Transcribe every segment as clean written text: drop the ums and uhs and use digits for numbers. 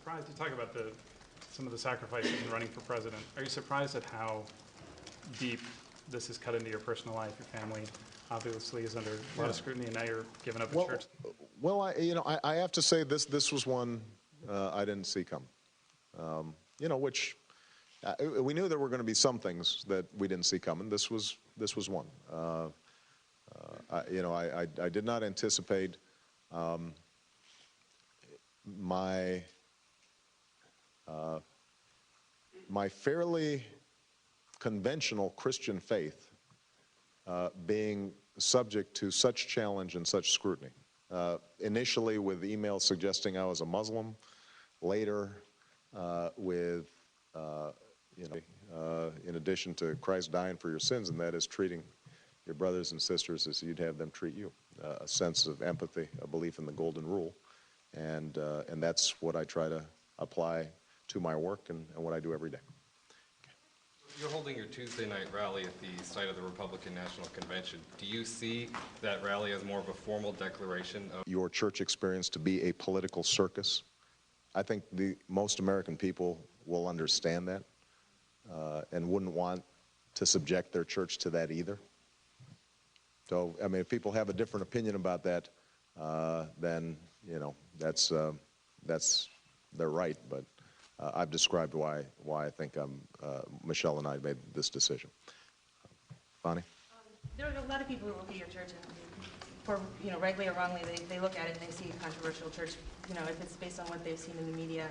surprised, you talk about some of the sacrifices in running for president. Are you surprised at how deep this has cut into your personal life? Your family obviously is under a lot of scrutiny, and now you're giving up a church. Well, I have to say this was one I didn't see coming. Which we knew there were going to be some things that we didn't see coming. This was one. I did not anticipate my fairly conventional Christian faith being subject to such challenge and such scrutiny. Initially with emails suggesting I was a Muslim, later with, in addition to Christ dying for your sins, and that is treating your brothers and sisters as you'd have them treat you. A sense of empathy, a belief in the golden rule, and that's what I try to apply to my work and what I do every day. You're holding your Tuesday night rally at the site of the Republican National Convention. Do you see that rally as more of a formal declaration of your church experience to be a political circus? I think most American people will understand that and wouldn't want to subject their church to that either. So, I mean, if people have a different opinion about that, then, that's their right. But I've described why I think Michelle and I made this decision. Bonnie? There are a lot of people who look at your church and, for rightly or wrongly, they look at it and they see a controversial church, if it's based on what they've seen in the media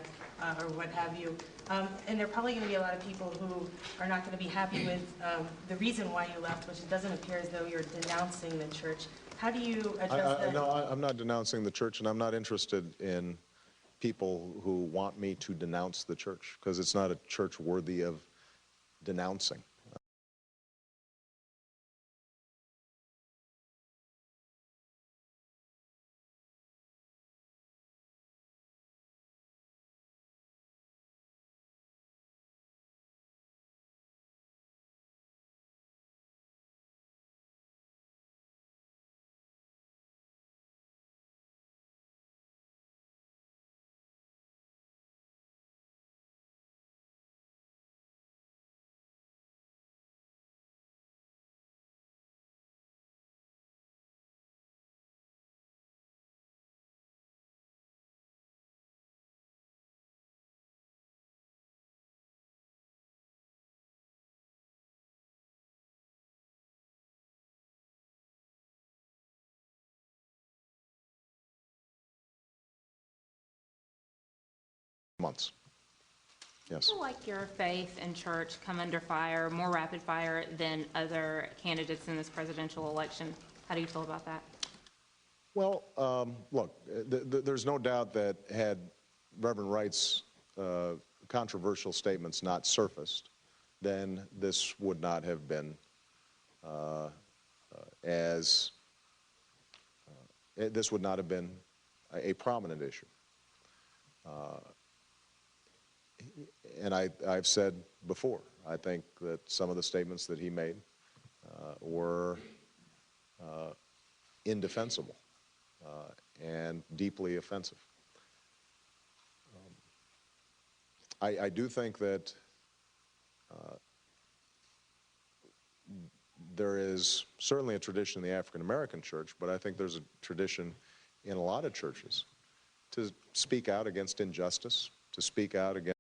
or what have you. And there are probably going to be a lot of people who are not going to be happy with the reason why you left, which it doesn't appear as though you're denouncing the church. How do you address that? No, I'm not denouncing the church, and I'm not interested in people who want me to denounce the church, because it's not a church worthy of denouncing. Months. Yes. Do you feel like your faith and church come under fire, more rapid fire than other candidates in this presidential election? How do you feel about that? Well, look, there's no doubt that had Reverend Wright's controversial statements not surfaced, then this would not have been this would not have been a prominent issue. And I've said before, I think that some of the statements that he made were indefensible and deeply offensive. I do think that there is certainly a tradition in the African American church, but I think there's a tradition in a lot of churches to speak out against injustice, to speak out against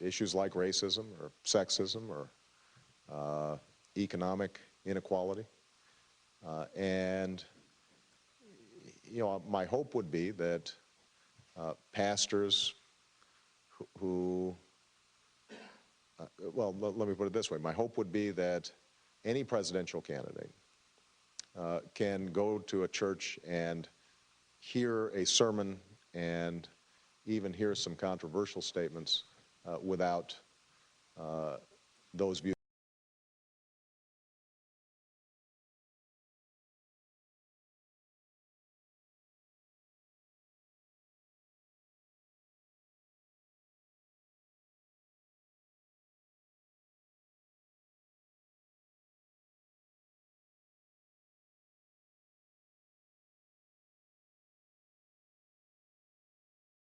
issues like racism or sexism or economic inequality. And, my hope would be that pastors who let me put it this way. My hope would be that any presidential candidate can go to a church and hear a sermon and even hear some controversial statements without those views